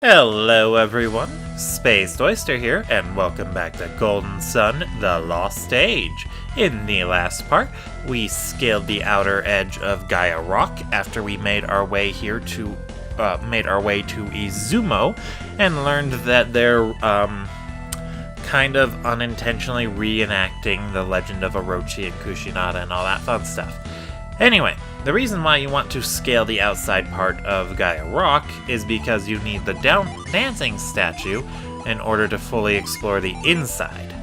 Hello everyone, Spaced Oyster here, and welcome back to Golden Sun, the Lost Age. In the last part, we scaled the outer edge of Gaia Rock after we made our way to Izumo, and learned that they're, kind of unintentionally reenacting the legend of Orochi and Kushinada and all that fun stuff. Anyway, the reason why you want to scale the outside part of Gaia Rock is because you need the dancing statue in order to fully explore the inside.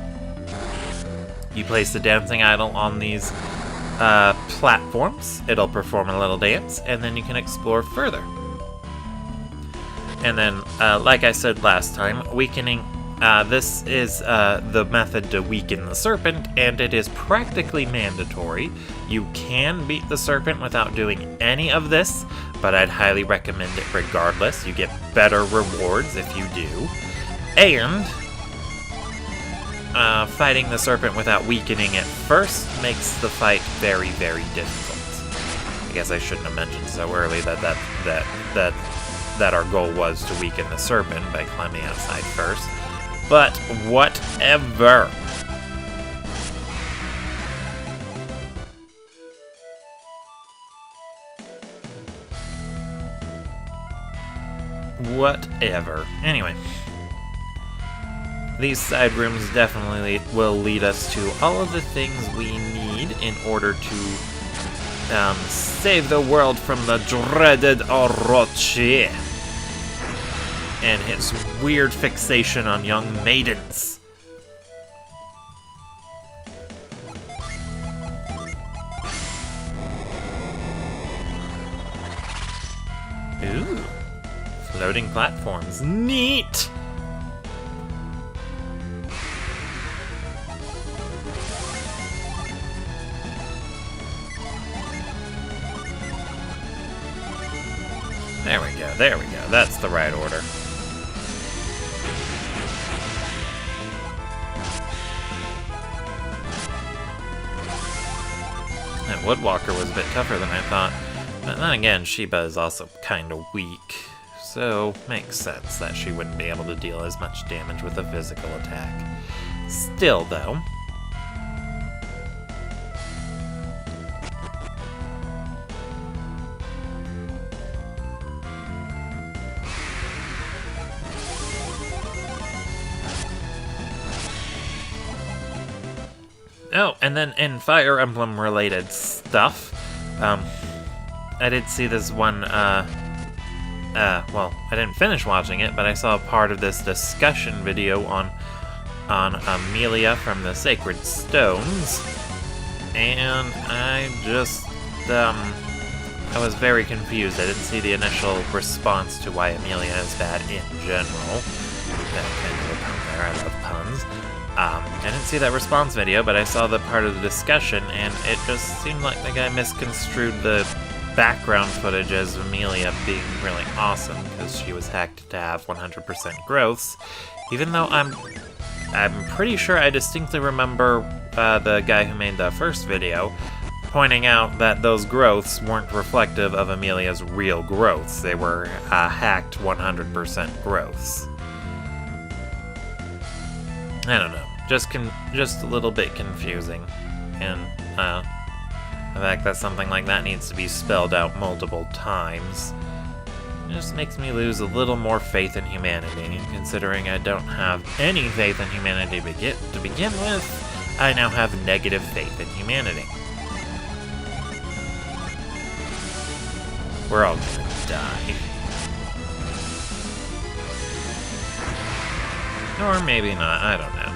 You place the dancing idol on these platforms, it'll perform a little dance, and then you can explore further. And then, like I said last time, weakening. This is the method to weaken the Serpent, and it is practically mandatory. You can beat the Serpent without doing any of this, but I'd highly recommend it regardless. You get better rewards if you do. And fighting the Serpent without weakening it first makes the fight very, very difficult. I guess I shouldn't have mentioned so early that our goal was to weaken the Serpent by climbing outside first. But whatever. Whatever. Anyway. These side rooms definitely will lead us to all of the things we need in order to save the world from the dreaded Orochi and his weird fixation on young maidens. Ooh, floating platforms. Neat! There we go, there we go. That's the right order. That Woodwalker was a bit tougher than I thought, but then again, Sheba is also kinda weak, so makes sense that she wouldn't be able to deal as much damage with a physical attack. Still, though... Oh, and then in Fire Emblem related stuff, I did see this one, well, I didn't finish watching it, but I saw part of this discussion video on Amelia from the Sacred Stones, and I just, I was very confused. I didn't see the initial response to why Amelia is bad in general. That kind of a pun there, I love puns. I didn't see that response video, but I saw the part of the discussion, and it just seemed like the guy misconstrued the background footage as Amelia being really awesome, because she was hacked to have 100% growths, even though I'm pretty sure I distinctly remember the guy who made the first video pointing out that those growths weren't reflective of Amelia's real growths. They were hacked 100% growths. I don't know, just a little bit confusing, and the fact that something like that needs to be spelled out multiple times just makes me lose a little more faith in humanity. Considering I don't have any faith in humanity to begin with, I now have negative faith in humanity. We're all gonna die. Or maybe not, I don't know.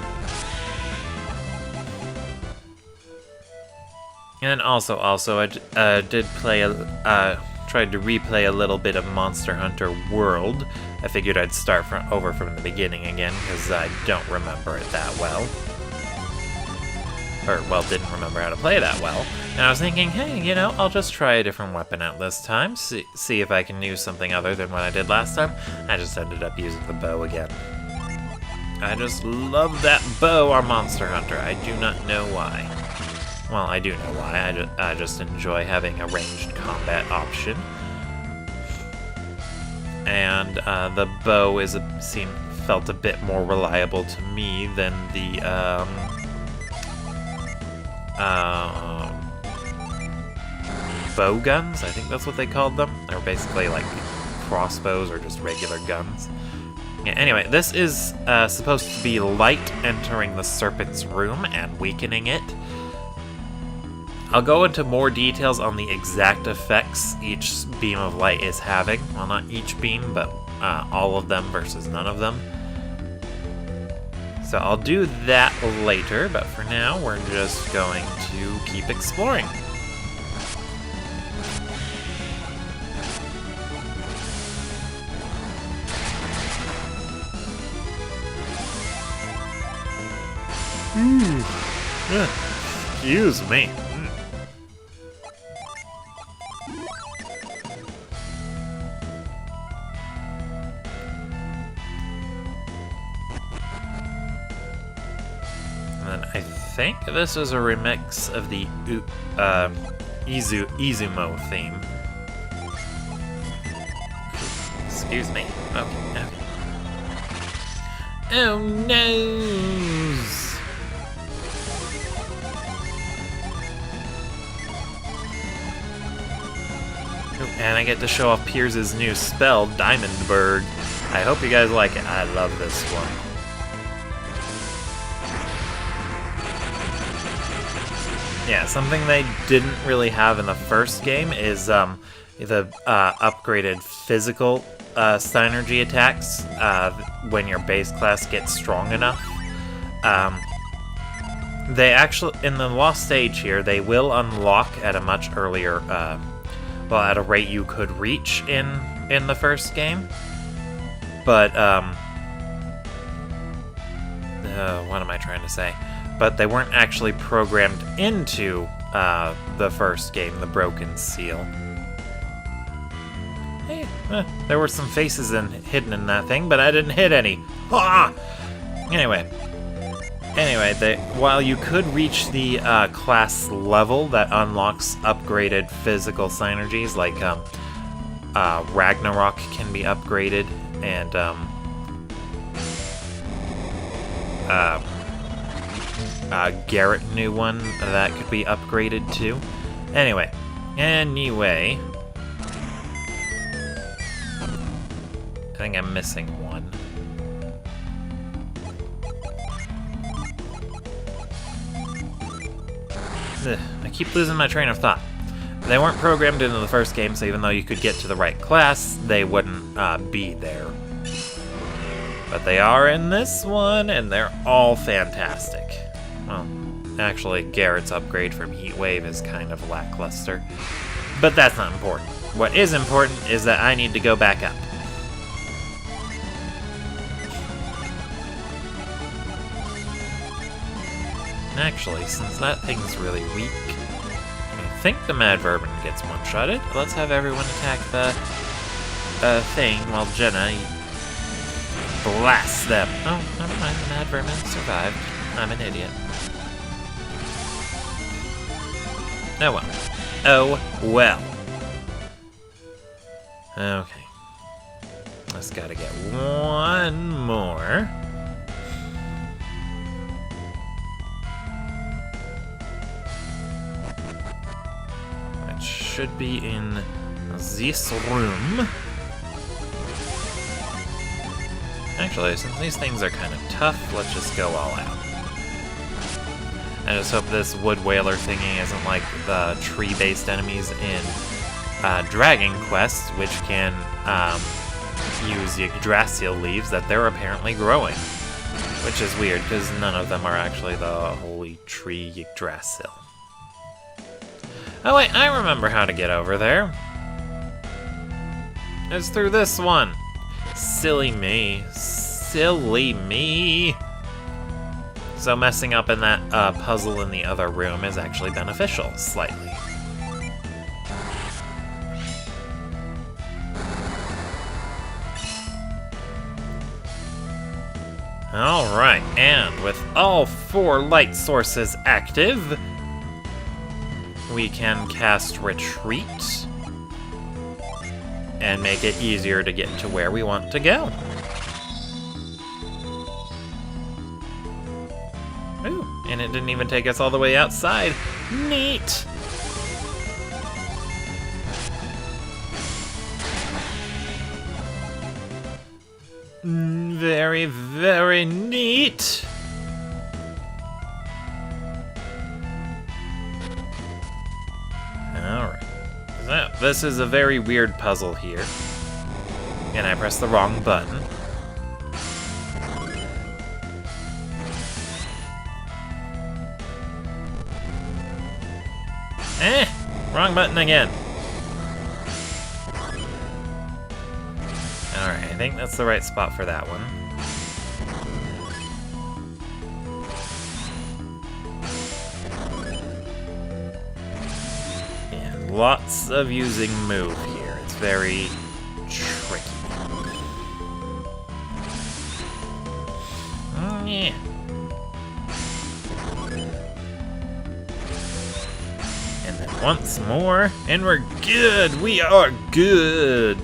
And also, I did play, tried to replay a little bit of Monster Hunter World. I figured I'd start over from the beginning again, because I don't remember it that well. Or, well, didn't remember how to play that well. And I was thinking, hey, you know, I'll just try a different weapon out this time, see if I can use something other than what I did last time. I just ended up using the bow again. I just love that bow on Monster Hunter. I do not know why. Well, I do know why. I just enjoy having a ranged combat option. and the bow felt a bit more reliable to me than the bow guns. I think that's what they called them. They're basically like crossbows or just regular guns. Yeah, anyway, this is supposed to be light entering the Serpent's room and weakening it. I'll go into more details on the exact effects each beam of light is having. Well, not each beam, but all of them versus none of them. So I'll do that later, but for now, we're just going to keep exploring. Excuse me. And I think this is a remix of the Izumo theme. Excuse me. Okay. Oh no! And I get to show off Pierce's new spell, Diamondberg. I hope you guys like it. I love this one. Yeah, something they didn't really have in the first game is the upgraded physical synergy attacks when your base class gets strong enough. They actually, in the Lost Stage here, they will unlock at a much earlier well, at a rate you could reach in the first game. But, what am I trying to say? But they weren't actually programmed into the first game, the Broken Seal. Hey, there were some faces hidden in that thing, but I didn't hit any. Ah! Anyway, while you could reach the class level that unlocks upgraded physical synergies, like Ragnarok can be upgraded, and Garrett new one that could be upgraded too. Anyway, I think I'm missing one. I keep losing my train of thought. They weren't programmed into the first game, so even though you could get to the right class, they wouldn't be there. But they are in this one, and they're all fantastic. Well, actually, Garrett's upgrade from Heatwave is kind of lackluster. But that's not important. What is important is that I need to go back up. Actually, since that thing's really weak, I think the Mad Vermin gets one-shotted. Let's have everyone attack the thing while Jenna blasts them. Oh, never mind, the Mad Vermin survived. I'm an idiot. Oh well. Oh well. Okay. Just gotta get one more. Should be in this room. Actually, since these things are kind of tough, let's just go all out. I just hope this wood whaler thingy isn't like the tree-based enemies in Dragon Quest, which can use Yggdrasil leaves that they're apparently growing. Which is weird, because none of them are actually the holy tree Yggdrasil. Oh wait, I remember how to get over there. It's through this one. Silly me. Silly me. So messing up in that puzzle in the other room is actually beneficial, slightly. Alright, and with all 4 light sources active, we can cast Retreat. and make it easier to get to where we want to go. Ooh, and it didn't even take us all the way outside. Neat! Very, very neat! Alright. So, this is a very weird puzzle here. And I pressed the wrong button. Wrong button again. Alright, I think that's the right spot for that one. And lots of using move here. It's very tricky. Yeah. And then once more, and we're good! We are good!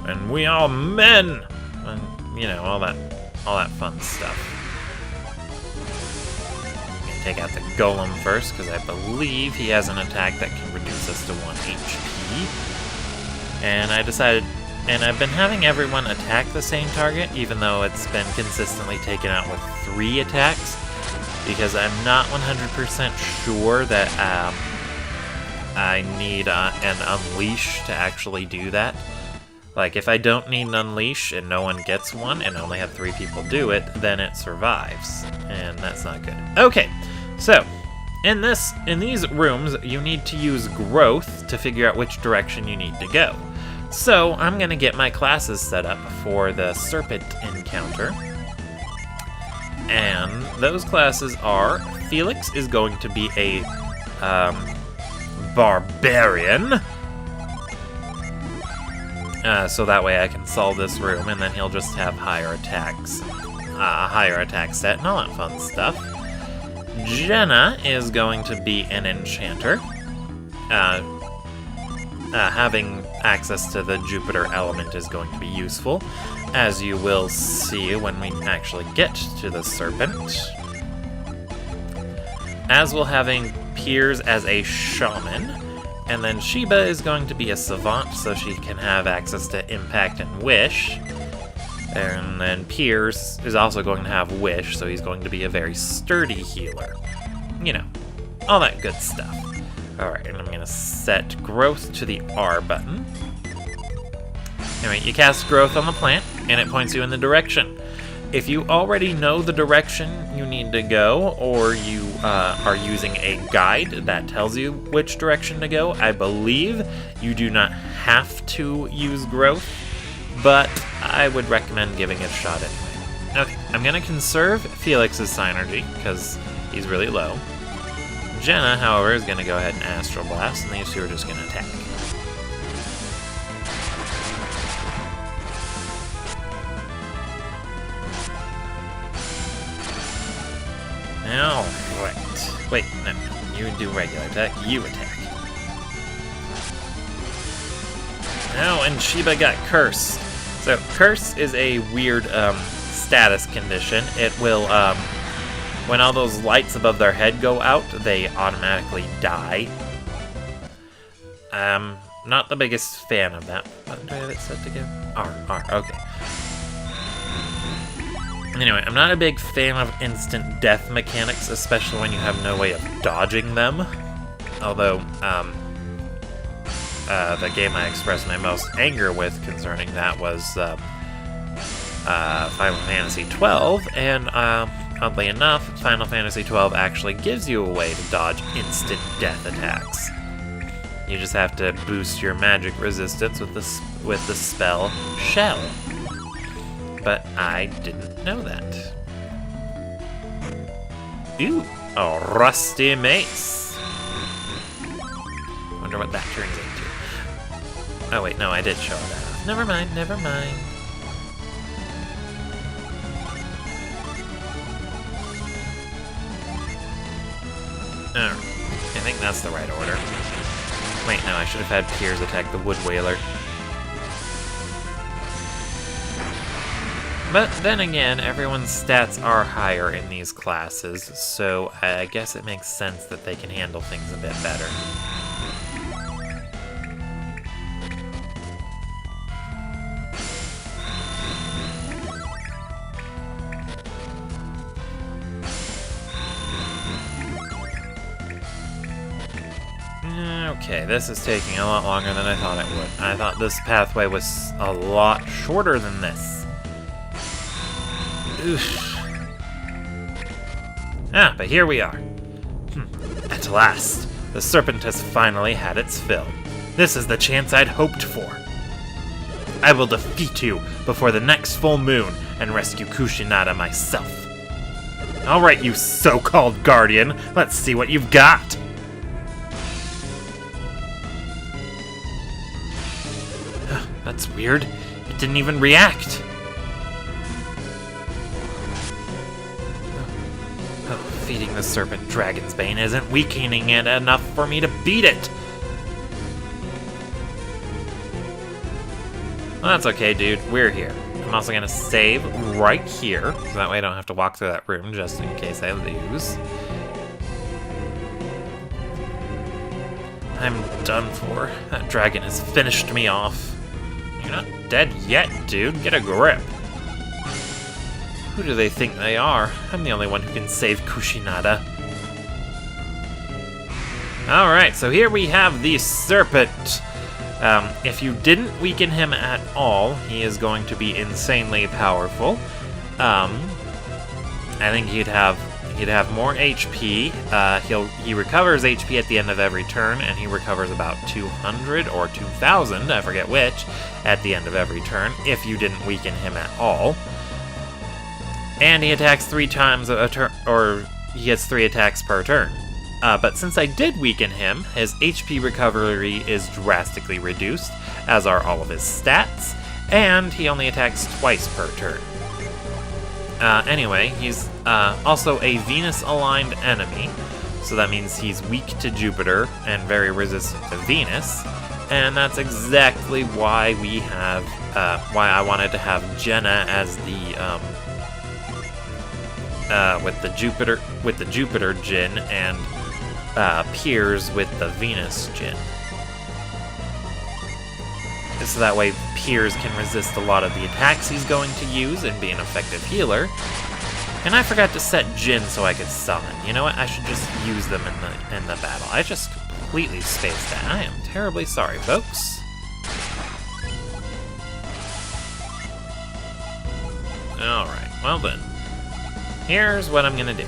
And we are men! And, you know, all that fun stuff. I'm gonna take out the golem first, because I believe he has an attack that can reduce us to 1 HP. And I decided, and I've been having everyone attack the same target, even though it's been consistently taken out with 3 attacks, because I'm not 100% sure that I need an unleash to actually do that. Like, if I don't need an unleash and no one gets one and only have 3 people do it, then it survives, and that's not good. Okay, so in these rooms, you need to use growth to figure out which direction you need to go. So I'm gonna get my classes set up for the Serpent encounter, and those classes are: Felix is going to be a barbarian. So that way I can solve this room, and then he'll just have higher attacks, a higher attack set, and all that fun stuff. Jenna is going to be an enchanter. Having access to the Jupiter element is going to be useful, as you will see when we actually get to the Serpent. As will having Piers as a shaman. And then Sheba is going to be a savant, so she can have access to Impact and Wish. And then Piers is also going to have Wish, so he's going to be a very sturdy healer. You know, all that good stuff. Alright, and I'm going to set Growth to the R button. Anyway, you cast Growth on the plant, and it points you in the direction. If you already know the direction you need to go, or you are using a guide that tells you which direction to go, I believe you do not have to use growth, but I would recommend giving it a shot anyway. Okay, I'm going to conserve Felix's Synergy, because he's really low. Jenna, however, is going to go ahead and Astral Blast, and these two are just going to attack. Alright. Wait, no. You do regular attack, you attack. Oh, and Sheba got Curse. So, Curse is a weird status condition. It will, when all those lights above their head go out, they automatically die. Not the biggest fan of that. What do I have it set to go? R, okay. Anyway, I'm not a big fan of instant death mechanics, especially when you have no way of dodging them. Although, the game I expressed my most anger with concerning that was Final Fantasy XII, and oddly enough, Final Fantasy XII actually gives you a way to dodge instant death attacks. You just have to boost your magic resistance with the spell Shell. But I didn't know that. Ooh, a rusty mace. Wonder what that turns into. Oh wait, no, I did show that off. Never mind, never mind. Alright, I think that's the right order. Wait, no, I should have had Piers attack the Wood Whaler. But then again, everyone's stats are higher in these classes, so I guess it makes sense that they can handle things a bit better. Okay, this is taking a lot longer than I thought it would. I thought this pathway was a lot shorter than this. Oof. Ah, but here we are. At last, the Serpent has finally had its fill. This is the chance I'd hoped for. I will defeat you before the next full moon and rescue Kushinada myself. Alright, you so-called guardian, let's see what you've got. That's weird. It didn't even react. Oh, feeding the Serpent Dragon's Bane isn't weakening it enough for me to beat it. Well, that's okay, dude. We're here. I'm also gonna save right here, so that way I don't have to walk through that room just in case I lose. I'm done for. That dragon has finished me off. You're not dead yet, dude. Get a grip. Who do they think they are? I'm the only one who can save Kushinada. Alright, so here we have the Serpent. If you didn't weaken him at all, he is going to be insanely powerful. I think he'd have more HP. He recovers HP at the end of every turn, and he recovers about 200 or 2,000, I forget which, at the end of every turn, if you didn't weaken him at all. And he attacks 3 times a turn, or he gets 3 attacks per turn. But since I did weaken him, his HP recovery is drastically reduced, as are all of his stats, and he only attacks twice per turn. Anyway, he's also a Venus-aligned enemy, so that means he's weak to Jupiter and very resistant to Venus, and that's exactly why we have, why I wanted to have Jenna as the, with the Jupiter Djinn, and Piers with the Venus Djinn. So that way Piers can resist a lot of the attacks he's going to use and be an effective healer. And I forgot to set Djinn so I could summon. You know what? I should just use them in the battle. I just completely spaced that. I am terribly sorry, folks. Alright, well then. Here's what I'm gonna do.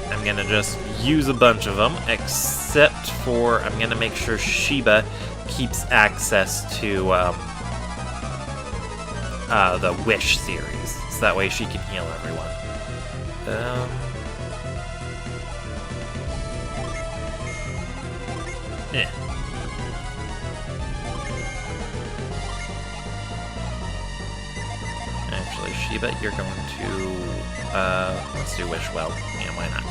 I'm gonna just use a bunch of them, except for I'm gonna make sure Sheba keeps access to the Wish series, so that way she can heal everyone. Yeah. Actually, Sheba, you're going to let's do Wish Well. Yeah, why not?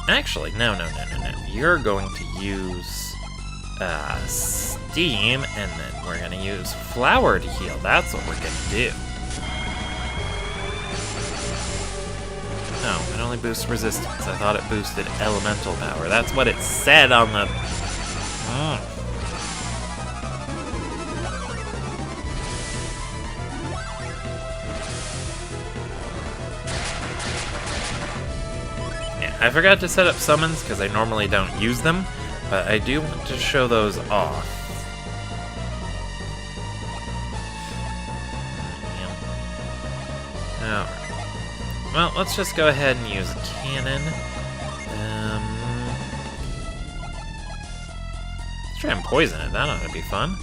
Actually, no. You're going to use Steam, and then we're going to use Flower to heal. That's what we're going to do. No, it only boosts resistance. I thought it boosted elemental power. That's what it said on the... I forgot to set up summons because I normally don't use them, but I do want to show those off. Alright. Well, let's just go ahead and use a cannon. Let's try and poison it. That ought to be fun.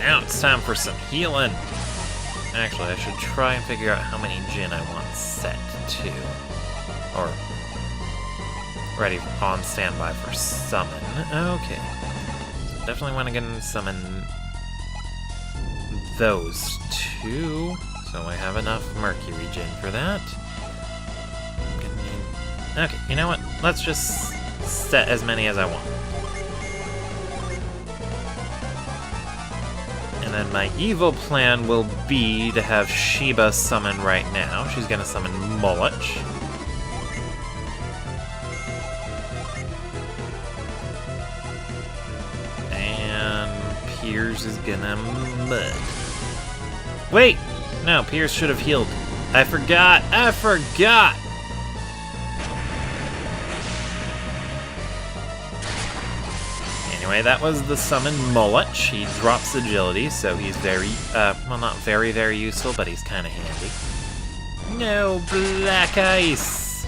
Now it's time for some healing. Actually, I should try and figure out how many Jin I want set to. Or ready on standby for summon. Okay. So definitely want to get and summon those two. So I have enough Mercury Jin for that. Okay, you know what? Let's just set as many as I want. And then my evil plan will be to have Sheba summon right now. She's gonna summon Mullich. And Piers is gonna mud. Wait! No, Piers should have healed. I forgot! Anyway, that was the summon Mullich. He drops agility, so he's very, well, not very, very useful, but he's kind of handy. No black ice!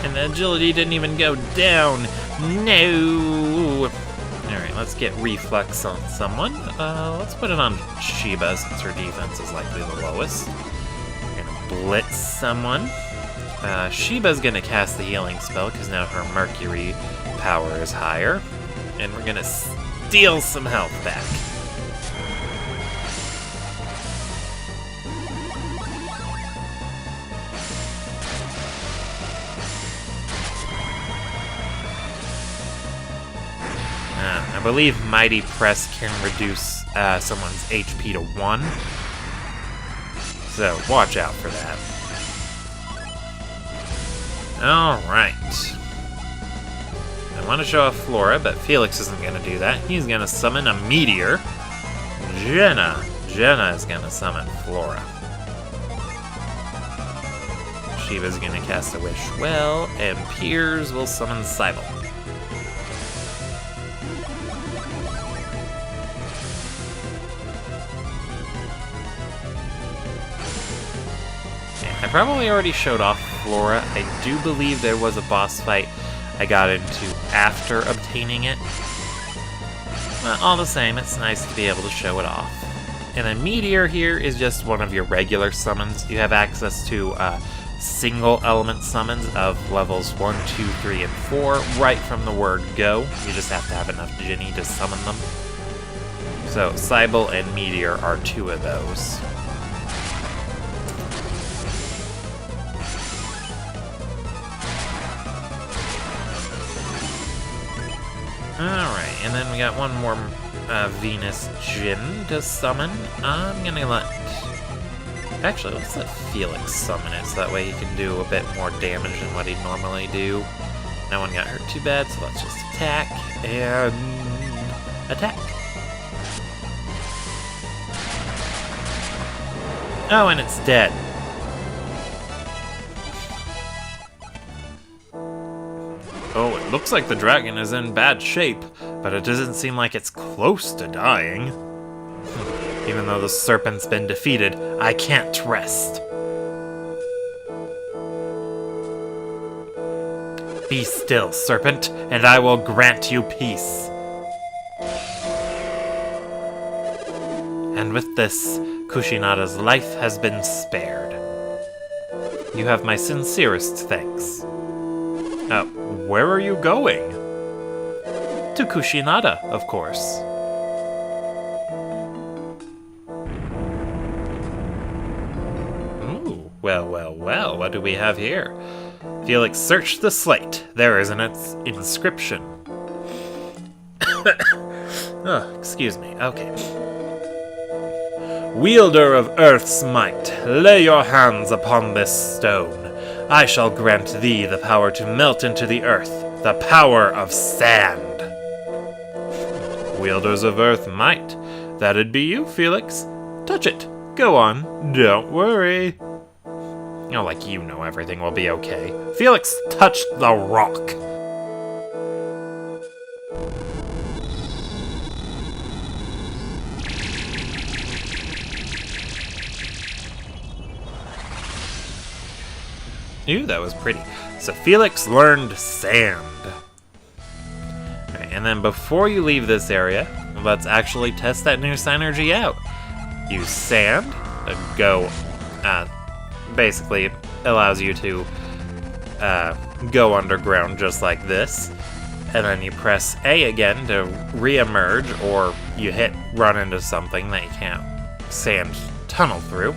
And the agility didn't even go down. No! Alright, let's get reflex on someone. Let's put it on Sheba, since her defense is likely the lowest. Blitz someone. Sheba's gonna cast the healing spell because now her Mercury power is higher. And we're gonna steal some health back. I believe Mighty Press can reduce someone's HP to 1. So, watch out for that. Alright. I want to show off Flora, but Felix isn't going to do that. He's going to summon a meteor. Jenna is going to summon Flora. Sheba's going to cast a Wish Well, and Piers will summon Cybele. I probably already showed off Flora. I do believe there was a boss fight I got into after obtaining it. But all the same, it's nice to be able to show it off. And a Meteor here is just one of your regular summons. You have access to single element summons of levels 1, 2, 3, and 4 right from the word go. You just have to have enough Ginny to summon them. So Cybele and Meteor are 2 of those. Alright, and then we got one more Venus Djinn to summon. I'm gonna let... Actually, let's let Felix summon it, so that way he can do a bit more damage than what he'd normally do. No one got hurt too bad, so let's just attack, and... attack! Oh, and it's dead. Oh, it looks like the dragon is in bad shape, but it doesn't seem like it's close to dying. Even though the serpent's been defeated, I can't rest. Be still, serpent, and I will grant you peace. And with this, Kushinada's life has been spared. You have my sincerest thanks. Where are you going? To Kushinada, of course. Ooh, well, what do we have here? Felix searched the slate. There is an inscription. Oh, excuse me, okay. Wielder of Earth's might, lay your hands upon this stone. I shall grant thee the power to melt into the earth, the power of sand. Wielders of Earth might. That'd be you, Felix. Touch it. Go on. Don't worry. Oh, like you know everything will be okay. Felix touched the rock. Ooh, that was pretty. So Felix learned sand. Okay, and then before you leave this area, let's actually test that new synergy out. Use sand, basically allows you to go underground just like this. And then you press A again to re-emerge, or you run into something that you can't sand tunnel through.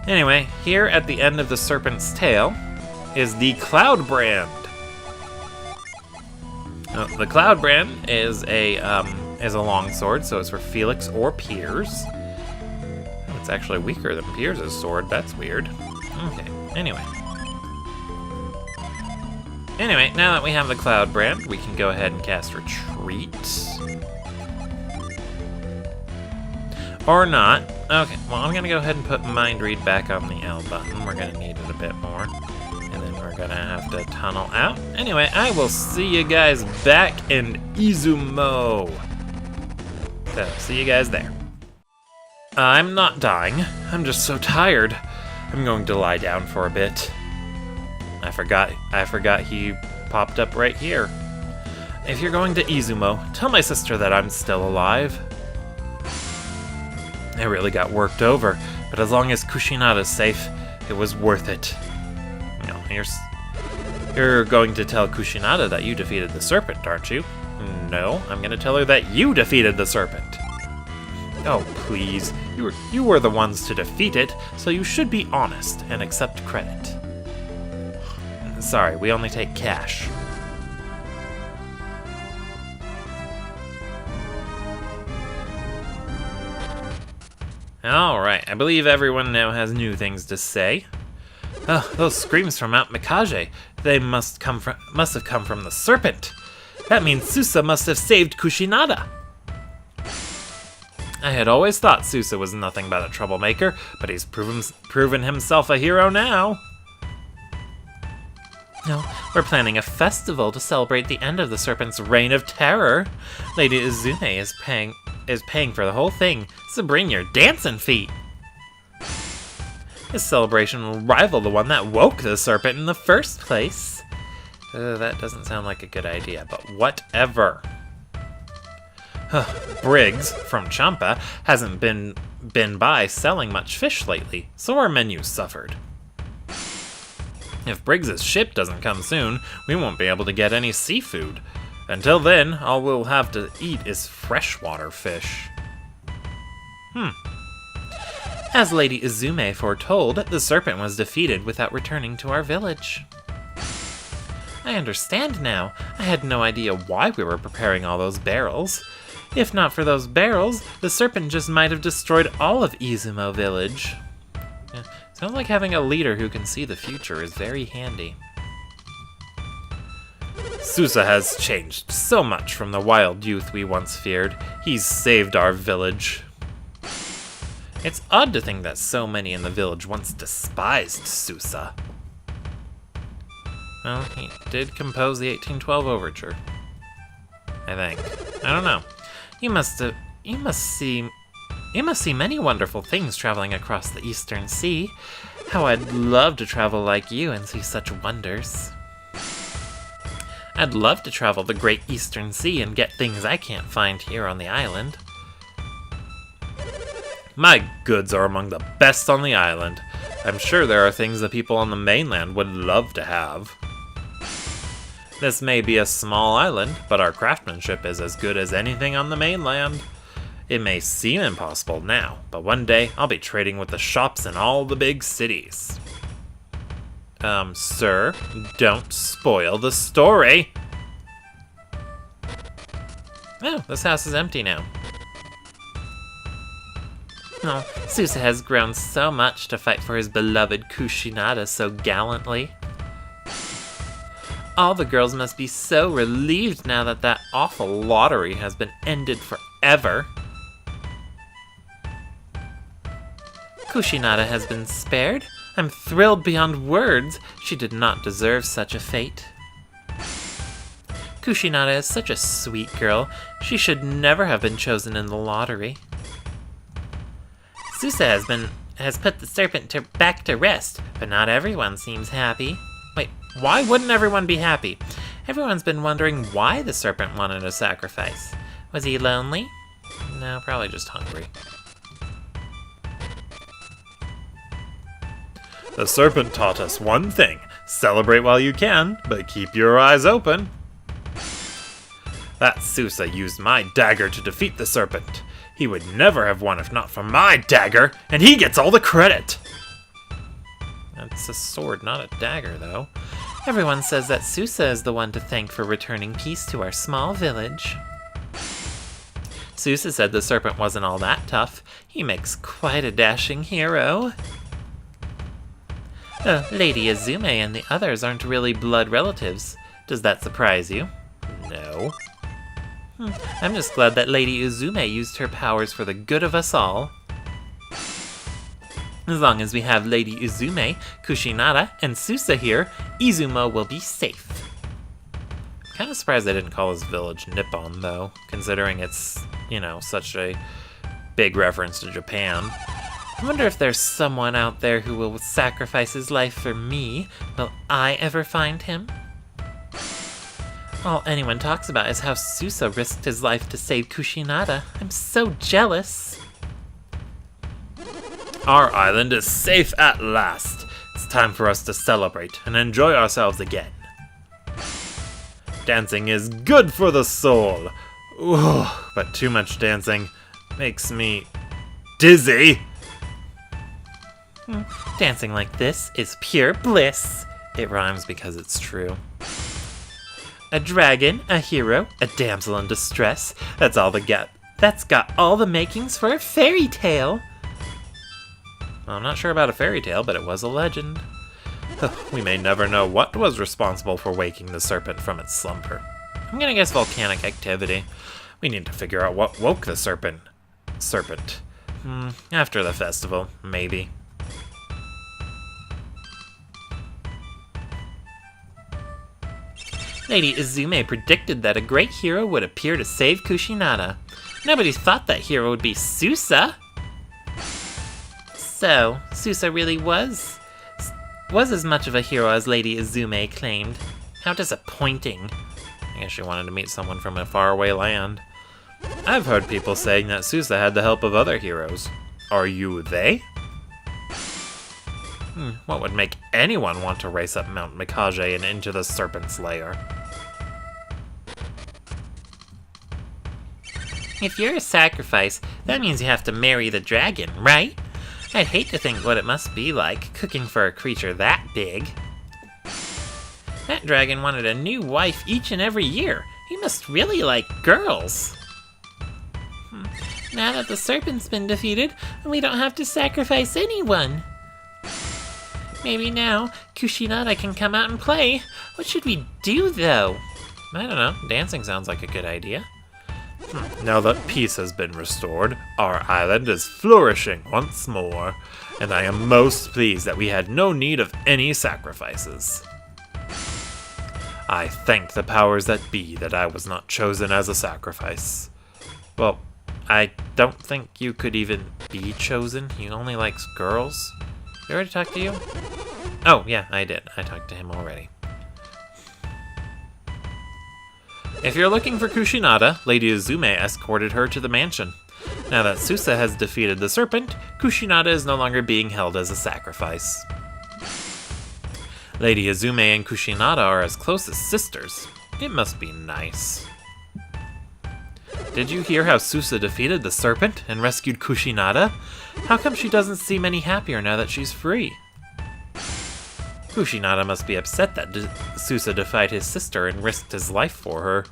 Anyway, here at the end of the Serpent's tail is the Cloud Brand. The Cloud Brand is a longsword, so it's for Felix or Piers. It's actually weaker than Piers' sword. That's weird. Okay. Anyway, now that we have the Cloud Brand, we can go ahead and cast Retreat. Or not. Okay, well, I'm going to go ahead and put Mind Read back on the L button. We're going to need it a bit more. And then we're going to have to tunnel out. Anyway, I will see you guys back in Izumo. So, see you guys there. I'm not dying. I'm just so tired. I'm going to lie down for a bit. I forgot he popped up right here. If you're going to Izumo, tell my sister that I'm still alive. I really got worked over, but as long as Kushinada's safe, it was worth it. You're going to tell Kushinada that you defeated the Serpent, aren't you? No, I'm going to tell her that you defeated the Serpent. Oh, please. You were the ones to defeat it, so you should be honest and accept credit. Sorry, we only take cash. Alright, I believe everyone now has new things to say. Oh, those screams from Mount Mikage. They must have come from the Serpent. That means Susa must have saved Kushinada. I had always thought Susa was nothing but a troublemaker, but he's proven himself a hero now. No, we're planning a festival to celebrate the end of the Serpent's reign of terror. Lady Izume is paying for the whole thing, so bring your dancing feet. This celebration will rival the one that woke the Serpent in the first place. That doesn't sound like a good idea, but whatever. Briggs, from Champa, hasn't been by selling much fish lately, so our menu suffered. If Briggs's ship doesn't come soon, we won't be able to get any seafood. Until then, all we'll have to eat is freshwater fish. As Lady Izume foretold, the Serpent was defeated without returning to our village. I understand now. I had no idea why we were preparing all those barrels. If not for those barrels, the Serpent just might have destroyed all of Izumo village. Sounds like having a leader who can see the future is very handy. Susa has changed so much from the wild youth we once feared. He's saved our village. It's odd to think that so many in the village once despised Susa. Well, he did compose the 1812 overture, I think. I don't know. You must see many wonderful things traveling across the Eastern Sea. How I'd love to travel like you and see such wonders. I'd love to travel the Great Eastern Sea and get things I can't find here on the island. My goods are among the best on the island. I'm sure there are things that people on the mainland would love to have. This may be a small island, but our craftsmanship is as good as anything on the mainland. It may seem impossible now, but one day I'll be trading with the shops in all the big cities. Sir, don't spoil the story! Oh, this house is empty now. Oh, Susa has grown so much to fight for his beloved Kushinada so gallantly. All the girls must be so relieved now that that awful lottery has been ended forever. Kushinada has been spared. I'm thrilled beyond words. She did not deserve such a fate. Kushinada is such a sweet girl. She should never have been chosen in the lottery. Susa has put the Serpent back to rest, but not everyone seems happy. Wait, why wouldn't everyone be happy? Everyone's been wondering why the serpent wanted a sacrifice. Was he lonely? No, probably just hungry. The serpent taught us one thing. Celebrate while you can, but keep your eyes open. That Susa used my dagger to defeat the serpent. He would never have won if not for my dagger, and he gets all the credit. That's a sword, not a dagger, though. Everyone says that Susa is the one to thank for returning peace to our small village. Susa said the serpent wasn't all that tough. He makes quite a dashing hero. Lady Izume and the others aren't really blood relatives. Does that surprise you? No. I'm just glad that Lady Izume used her powers for the good of us all. As long as we have Lady Izume, Kushinada, and Susa here, Izumo will be safe. I'm kind of surprised they didn't call his village Nippon, though, considering it's, such a big reference to Japan. I wonder if there's someone out there who will sacrifice his life for me. Will I ever find him? All anyone talks about is how Susa risked his life to save Kushinada. I'm so jealous. Our island is safe at last. It's time for us to celebrate and enjoy ourselves again. Dancing is good for the soul. Ooh, but too much dancing makes me dizzy. Dancing like this is pure bliss. It rhymes because it's true. A dragon, a hero, a damsel in distress. That's got all the makings for a fairy tale. Well, I'm not sure about a fairy tale, but it was a legend. We may never know what was responsible for waking the serpent from its slumber. I'm gonna guess volcanic activity. We need to figure out what woke the serpent. After the festival, maybe. Lady Izume predicted that a great hero would appear to save Kushinada. Nobody thought that hero would be Susa. So, Susa really was as much of a hero as Lady Izume claimed. How disappointing. I guess she wanted to meet someone from a faraway land. I've heard people saying that Susa had the help of other heroes. Are you they? What would make anyone want to race up Mount Mikage and into the Serpent's lair? If you're a sacrifice, that means you have to marry the dragon, right? I'd hate to think what it must be like, cooking for a creature that big. That dragon wanted a new wife each and every year. He must really like girls. Now that the serpent's been defeated, we don't have to sacrifice anyone. Maybe now, Kushinada can come out and play. What should we do, though? I don't know. Dancing sounds like a good idea. Now that peace has been restored, our island is flourishing once more, and I am most pleased that we had no need of any sacrifices. I thank the powers that be that I was not chosen as a sacrifice. Well, I don't think you could even be chosen. He only likes girls. Did I already talk to you? Oh, yeah, I did. I talked to him already. If you're looking for Kushinada, Lady Izume escorted her to the mansion. Now that Susa has defeated the serpent, Kushinada is no longer being held as a sacrifice. Lady Izume and Kushinada are as close as sisters. It must be nice. Did you hear how Susa defeated the serpent and rescued Kushinada? How come she doesn't seem any happier now that she's free? Kushinada must be upset that Susa defied his sister and risked his life for her.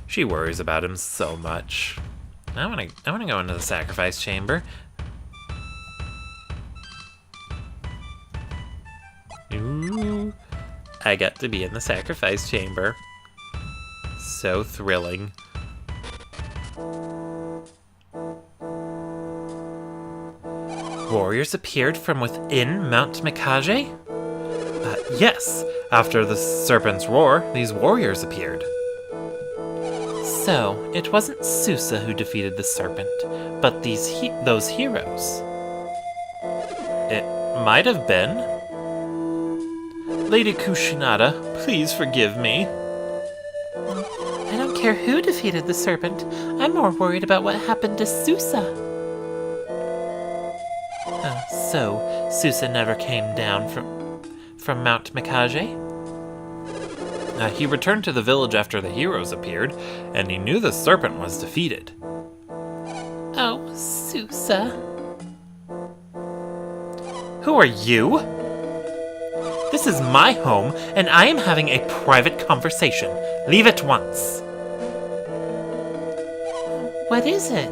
She worries about him so much. I wanna go into the sacrifice chamber. Ooh, I got to be in the sacrifice chamber. So thrilling. Warriors appeared from within Mount Mikage? Yes, after the serpent's roar, these warriors appeared. So, it wasn't Susa who defeated the serpent, but those heroes. It might have been. Lady Kushinada, please forgive me. I don't care who defeated the Serpent. I'm more worried about what happened to Susa. So, Susa never came down from Mount Mikage? He returned to the village after the heroes appeared, and he knew the Serpent was defeated. Oh, Susa. Who are you? This is my home, and I am having a private conversation. Leave at once. What is it?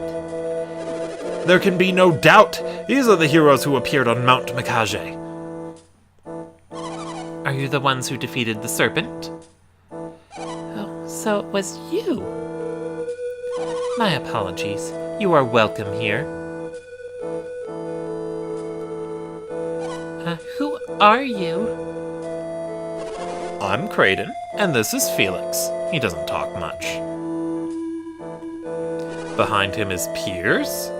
There can be no doubt. These are the heroes who appeared on Mount Mikage. Are you the ones who defeated the Serpent? Oh, so it was you. My apologies. You are welcome here. Who are you? I'm Kraden, and this is Felix. He doesn't talk much. Behind him is Piers.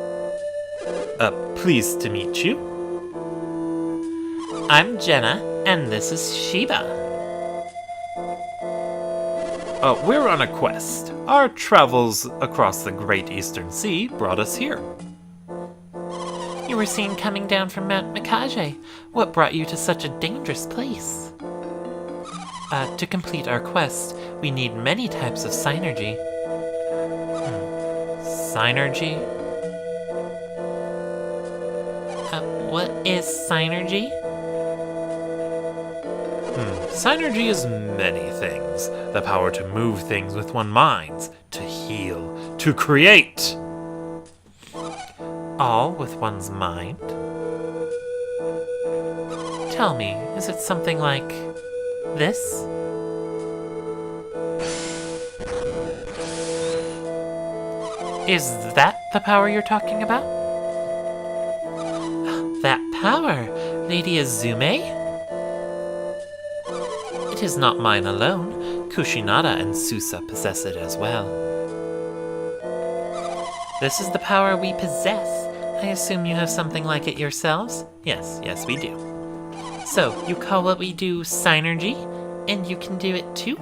Pleased to meet you. I'm Jenna, and this is Sheba. We're on a quest. Our travels across the Great Eastern Sea brought us here. You were seen coming down from Mount Mikage. What brought you to such a dangerous place? To complete our quest, we need many types of synergy. Synergy? What is synergy? Synergy is many things. The power to move things with one's mind, to heal, to create. All with one's mind? Tell me, is it something like this? Is that the power you're talking about? That power, Lady Azume? It is not mine alone. Kushinada and Susa possess it as well. This is the power we possess. I assume you have something like it yourselves? Yes, we do. So, you call what we do synergy, and you can do it too?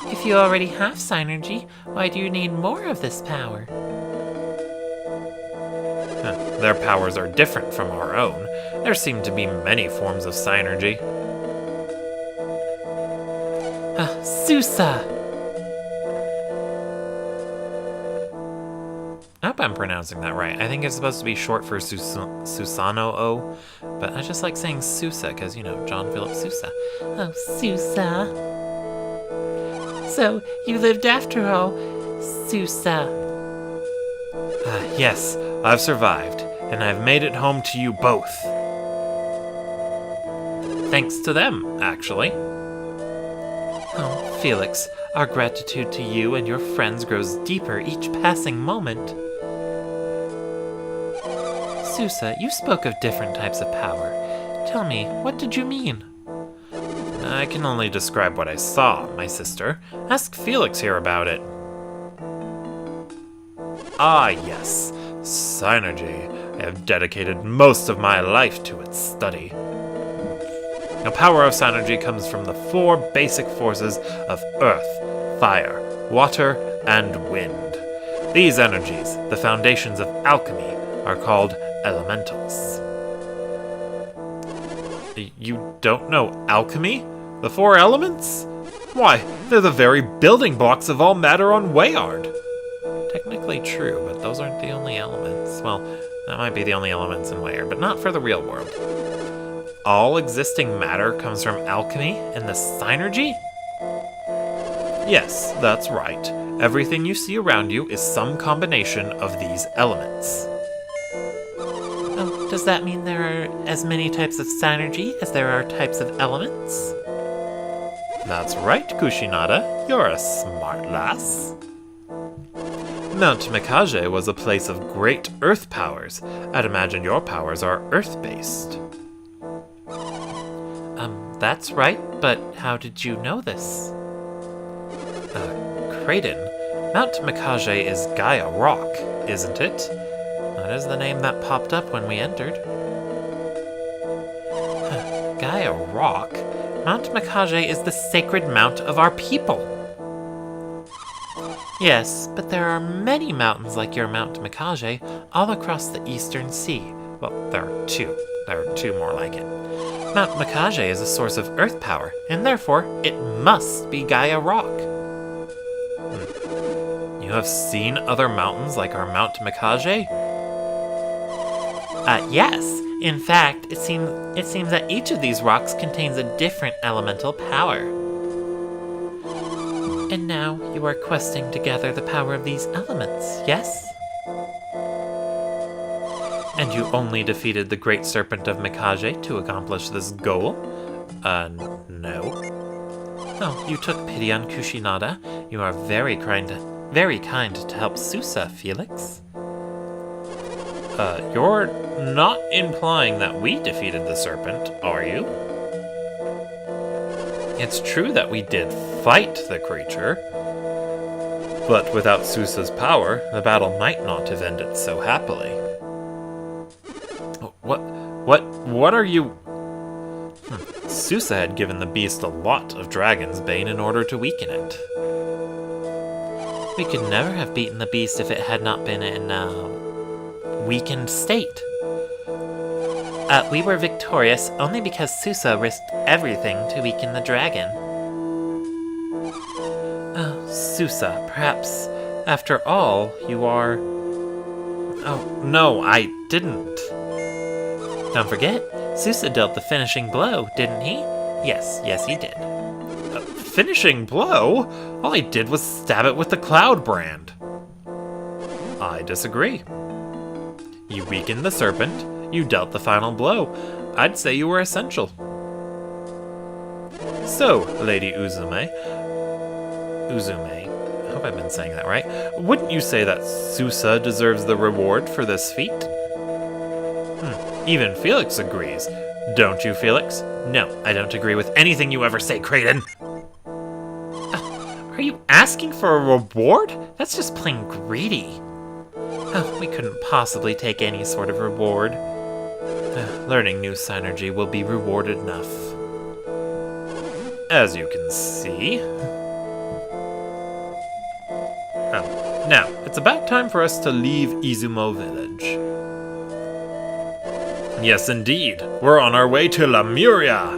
If you already have synergy, why do you need more of this power? Their powers are different from our own. There seem to be many forms of synergy. Susa! I hope I'm pronouncing that right. I think it's supposed to be short for Susano-o, but I just like saying Susa because, John Philip Sousa. Oh, Susa. So, you lived after all, Susa. Yes, I've survived, and I've made it home to you both. Thanks to them, actually. Oh, Felix, our gratitude to you and your friends grows deeper each passing moment. Susa, you spoke of different types of power. Tell me, what did you mean? I can only describe what I saw, my sister. Ask Felix here about it. Ah, yes. Synergy. I have dedicated most of my life to its study. The power of synergy comes from the 4 basic forces of earth, fire, water, and wind. These energies, the foundations of alchemy, are called elementals. You don't know alchemy? The 4 elements? Why, they're the very building blocks of all matter on Weyard. Technically true, but those aren't the only elements. Well, that might be the only elements in Weyard, but not for the real world. All existing matter comes from alchemy and the synergy? Yes, that's right. Everything you see around you is some combination of these elements. Oh, does that mean there are as many types of synergy as there are types of elements? That's right, Kushinada. You're a smart lass. Mount Mikage was a place of great earth powers. I'd imagine your powers are earth-based. That's right, but how did you know this? Kraden, Mount Mikage is Gaia Rock, isn't it? That is the name that popped up when we entered. Rock, Mount Mikage is the sacred mount of our people. Yes, but there are many mountains like your Mount Mikage all across the Eastern Sea. Well, there are two. There are two more like it. Mount Mikage is a source of earth power, and therefore it must be Gaia Rock. You have seen other mountains like our Mount Mikage? Yes. In fact, it seems that each of these rocks contains a different elemental power. And now you are questing to gather the power of these elements, yes? And you only defeated the Great Serpent of Mikage to accomplish this goal? No. Oh, you took pity on Kushinada. You are very kind to help Susa, Felix. You're not implying that we defeated the Serpent, are you? It's true that we did fight the creature, but without Susa's power, the battle might not have ended so happily. What are you... Susa had given the beast a lot of Dragon's Bane in order to weaken it. We could never have beaten the beast if it had not been in weakened state. We were victorious only because Susa risked everything to weaken the dragon. Oh, Susa, perhaps, after all, you are... Oh, no, I didn't. Don't forget, Susa dealt the finishing blow, didn't he? Yes, he did. Finishing blow? All I did was stab it with the Cloud Brand. I disagree. You weakened the Serpent, you dealt the final blow. I'd say you were essential. So, Lady Uzume, I hope I've been saying that right, wouldn't you say that Susa deserves the reward for this feat? Even Felix agrees. Don't you, Felix? No, I don't agree with anything you ever say, Kraden. Are you asking for a reward? That's just plain greedy. Oh, we couldn't possibly take any sort of reward. Learning new synergy will be reward enough. As you can see. Now, it's about time for us to leave Izumo Village. Yes, indeed. We're on our way to Lemuria.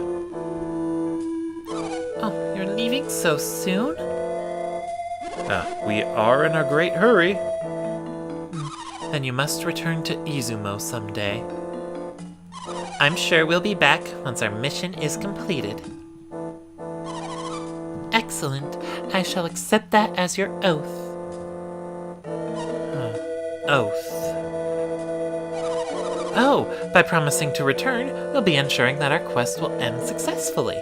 Oh, you're leaving so soon? We are in a great hurry. Then you must return to Izumo someday. I'm sure we'll be back once our mission is completed. Excellent. I shall accept that as your oath. Oath. Oh, by promising to return, we'll be ensuring that our quest will end successfully.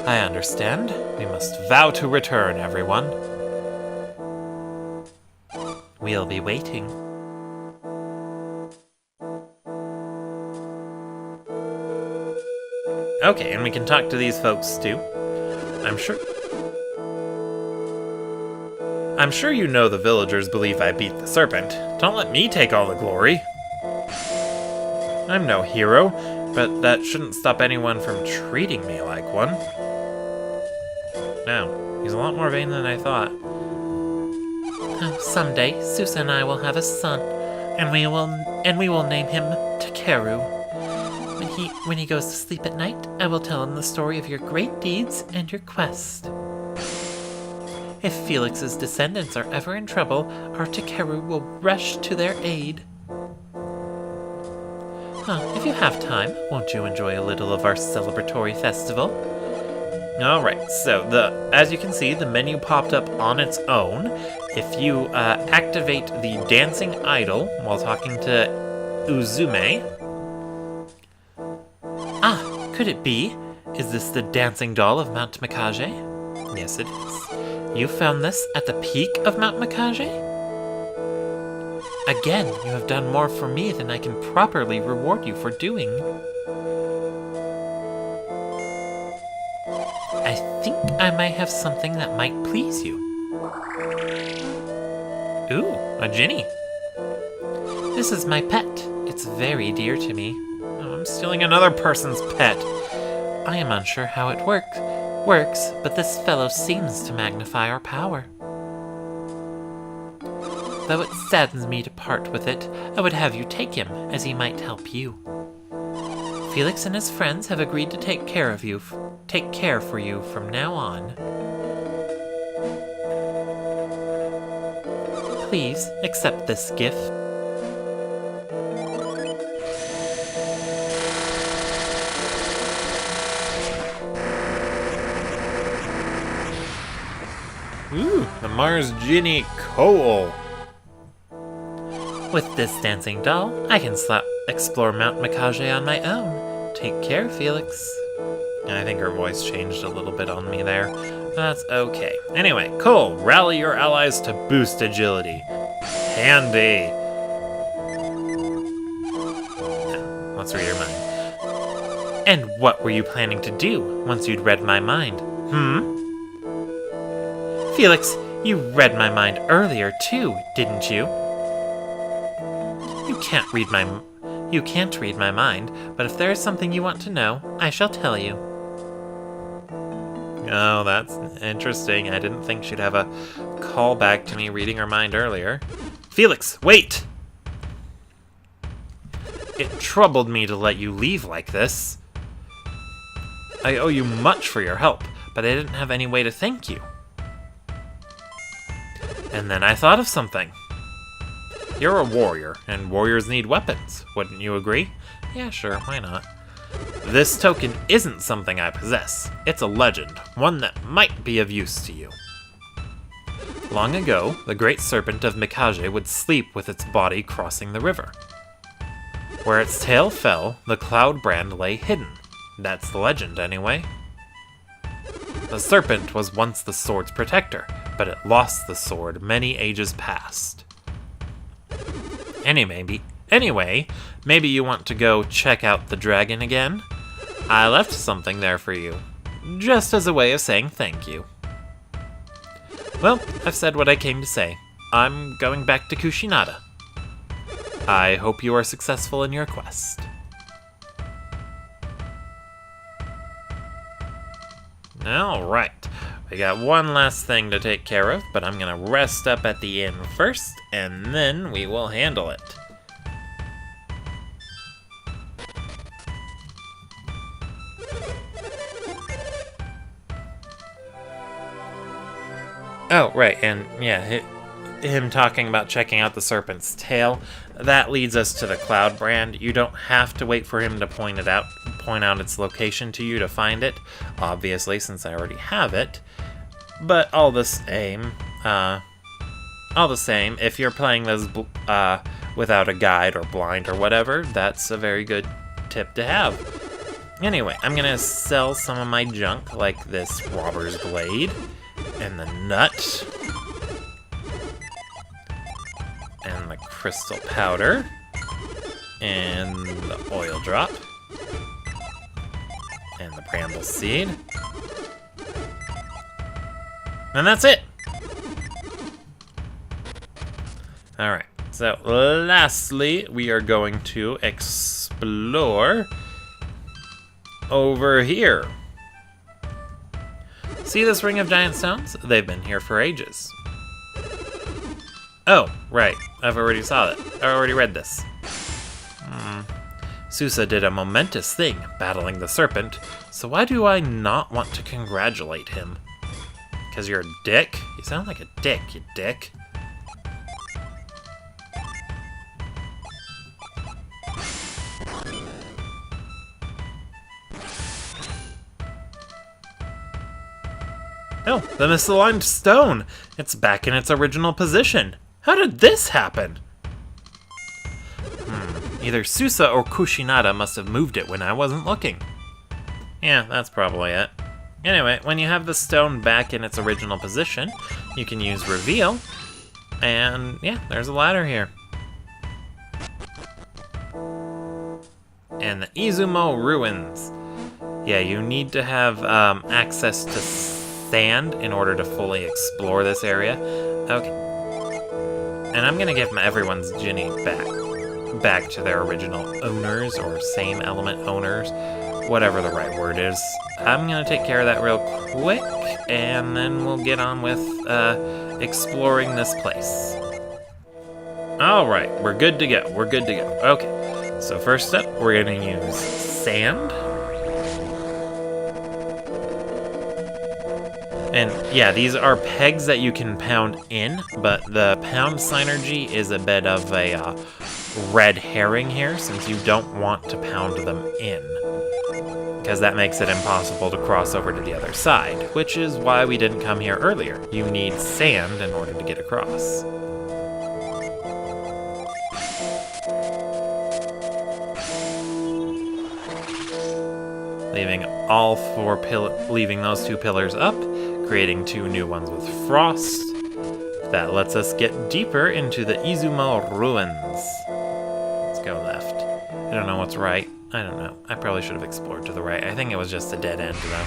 I understand. We must vow to return, everyone. We'll be waiting. Okay, and we can talk to these folks too. I'm sure you know the villagers believe I beat the Serpent. Don't let me take all the glory. I'm no hero, but that shouldn't stop anyone from treating me like one. No, he's a lot more vain than I thought. Oh, someday, Susa and I will have a son, and we will name him Takeru. When he goes to sleep at night, I will tell him the story of your great deeds and your quest. If Felix's descendants are ever in trouble, our Takeru will rush to their aid. If you have time, won't you enjoy a little of our celebratory festival? Alright, so as you can see, the menu popped up on its own. If you activate the dancing idol while talking to Uzume... Could it be? Is this the dancing doll of Mount Mikage? Yes, it is. You found this at the peak of Mount Mikage? Again, you have done more for me than I can properly reward you for doing. I think I might have something that might please you. Ooh, a Jinny. This is my pet. It's very dear to me. I'm stealing another person's pet. I am unsure how it works, but this fellow seems to magnify our power. Though it saddens me to part with it, I would have you take him, as he might help you. Felix and his friends have agreed to take care for you from now on. Please accept this gift. Ooh, the Mars Genie Coal. With this dancing doll, I can explore Mount Mikage on my own. Take care, Felix. I think her voice changed a little bit on me there. That's okay. Anyway, Cole, rally your allies to boost agility. Handy. Now, let's read her mind. And what were you planning to do once you'd read my mind? Felix, you read my mind earlier too, didn't you? You can't read my mind, but if there is something you want to know, I shall tell you. Oh, that's interesting. I didn't think she'd have a callback to me reading her mind earlier. Felix, wait! It troubled me to let you leave like this. I owe you much for your help, but I didn't have any way to thank you. And then I thought of something. You're a warrior, and warriors need weapons. Wouldn't you agree? Yeah, sure, why not? This token isn't something I possess. It's a legend, one that might be of use to you. Long ago, the great serpent of Mikage would sleep with its body crossing the river. Where its tail fell, the cloud brand lay hidden. That's the legend, anyway. The serpent was once the sword's protector, but it lost the sword many ages past. Anyway, maybe you want to go check out the dragon again? I left something there for you, just as a way of saying thank you. Well, I've said what I came to say. I'm going back to Kushinada. I hope you are successful in your quest. Alright, we got one last thing to take care of, but I'm gonna rest up at the inn first, and then we will handle it. Oh, right, and yeah, him talking about checking out the serpent's tail, that leads us to the cloud brand. You don't have to wait for him to point out its location to you to find it, obviously, since I already have it. But all the same, if you're playing this without a guide or blind or whatever, that's a very good tip to have. Anyway, I'm gonna sell some of my junk, like this robber's blade, and the nut, and the crystal powder, and the oil drop, and the bramble seed. And that's it! Alright, so lastly, we are going to explore over here. See this ring of giant stones? They've been here for ages. Oh, right. I've already saw it. I already read this. Susa did a momentous thing, battling the serpent, so why do I not want to congratulate him? 'Cause you're a dick? You sound like a dick, you dick. Oh, the misaligned stone! It's back in its original position. How did this happen? Either Susa or Kushinada must have moved it when I wasn't looking. Yeah, that's probably it. Anyway, when you have the stone back in its original position, you can use Reveal, and yeah, there's a ladder here. And the Izumo Ruins. Yeah, you need to have access to sand in order to fully explore this area. Okay. And I'm gonna give everyone's Ginny back. back to their original owners, or same element owners, whatever the right word is. I'm gonna take care of that real quick, and then we'll get on with exploring this place. Alright, we're good to go. We're good to go. Okay, so first up, we're gonna use sand. And yeah, these are pegs that you can pound in, but the pound synergy is a bit of a red herring here, since you don't want to pound them in, because that makes it impossible to cross over to the other side, which is why we didn't come here earlier. You need sand in order to get across. Leaving those two pillars up, creating two new ones with frost. That lets us get deeper into the Izumo ruins. Let's go left. I don't know what's right. I don't know. I probably should have explored to the right. I think it was just a dead end, though.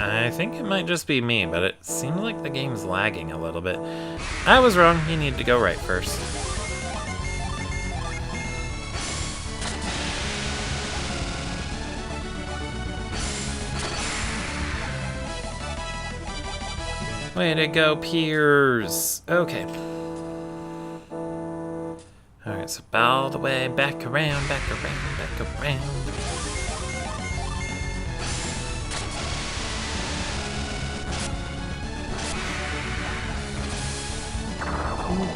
I think it might just be me, but it seems like the game's lagging a little bit. I was wrong. You need to go right first. Way to go, Piers. Okay. Alright, so all the way back around, back around, back around.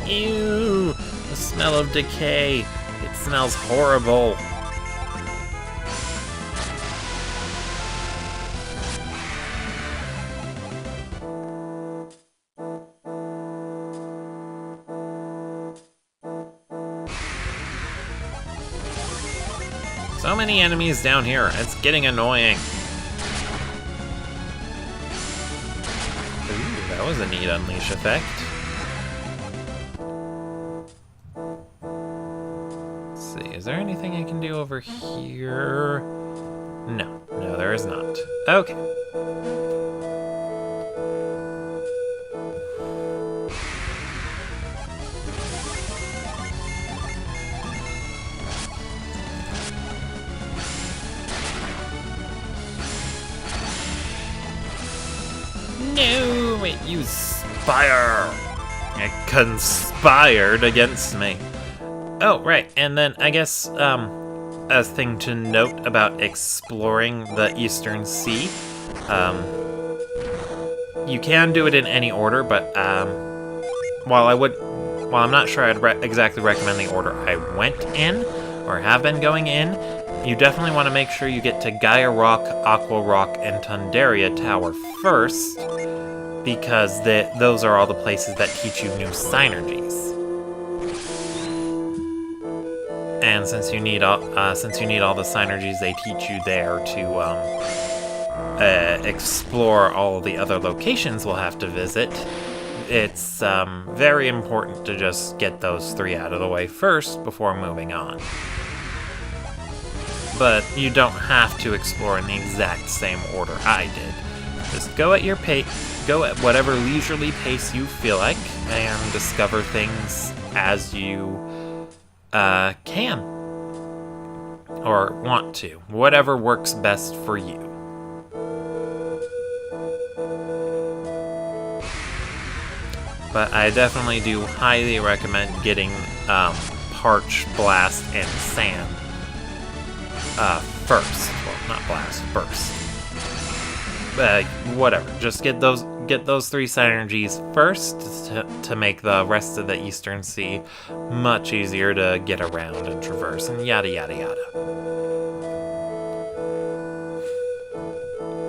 Ew! The smell of decay. It smells horrible. So many enemies down here. It's getting annoying. Ooh, that was a neat unleash effect. Is there anything I can do over here? No, there is not. Okay. No, wait, you spire! It conspired against me. Oh, right, and then I guess a thing to note about exploring the Eastern Sea, you can do it in any order, but while I'm not sure I'd exactly recommend the order I went in, or have been going in, you definitely want to make sure you get to Gaia Rock, Aqua Rock, and Tundaria Tower first, because those are all the places that teach you new synergies. And since you need all the synergies they teach you there to explore all the other locations we'll have to visit, it's very important to just get those three out of the way first before moving on. But you don't have to explore in the exact same order I did. Just go at your pace, go at whatever leisurely pace you feel like, and discover things as you can, or want to, whatever works best for you. But I definitely do highly recommend getting Parch, Blast, and Sand first. Well, not Blast, first. Whatever, just get those three synergies first to make the rest of the Eastern Sea much easier to get around and traverse, and yada yada yada.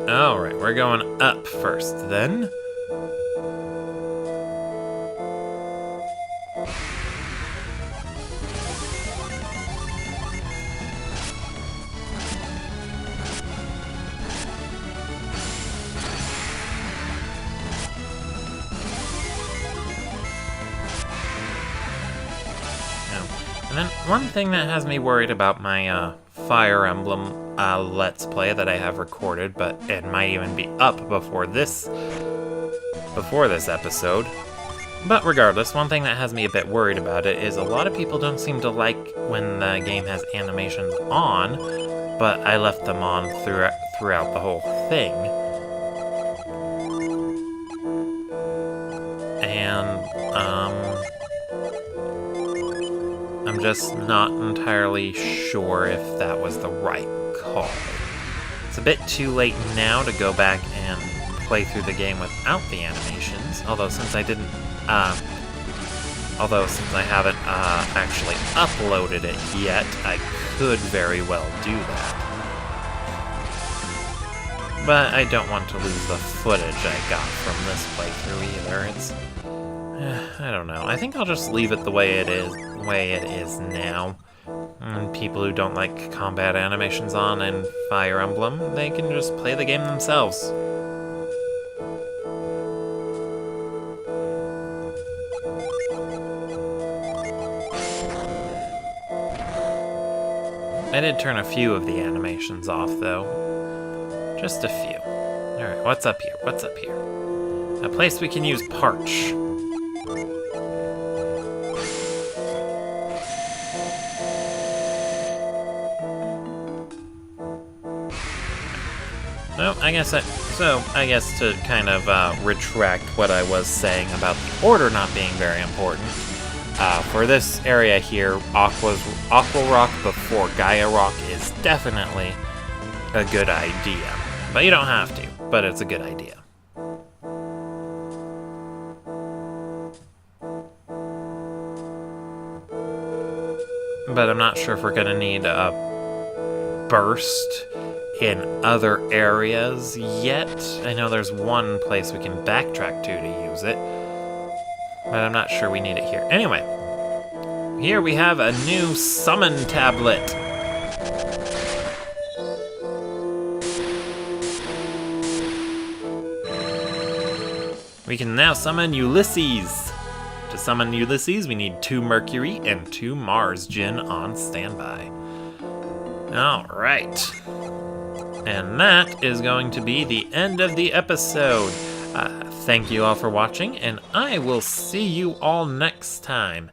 Alright, we're going up first then. And then one thing that has me worried about my Fire Emblem Let's Play that I have recorded, but it might even be up before this episode. But regardless, one thing that has me a bit worried about it is a lot of people don't seem to like when the game has animations on, but I left them on throughout the whole thing. And, I'm just not entirely sure if that was the right call. It's a bit too late now to go back and play through the game without the animations, although since I haven't actually uploaded it yet, I could very well do that. But I don't want to lose the footage I got from this playthrough either. I don't know. I think I'll just leave it the way it is now. And people who don't like combat animations on in Fire Emblem, they can just play the game themselves. I did turn a few of the animations off, though. Just a few. Alright, what's up here? What's up here? A place we can use Parch. No, I guess to kind of retract what I was saying about the order not being very important, for this area here, Aqua Rock before Gaia Rock is definitely a good idea. But you don't have to, but it's a good idea. But I'm not sure if we're gonna need a burst in other areas yet. I know there's one place we can backtrack to use it, but I'm not sure we need it here. Anyway, here we have a new summon tablet. We can now summon Ulysses. To summon Ulysses, we need 2 Mercury and 2 Mars Djinn on standby. Alright. And that is going to be the end of the episode. Thank you all for watching, and I will see you all next time.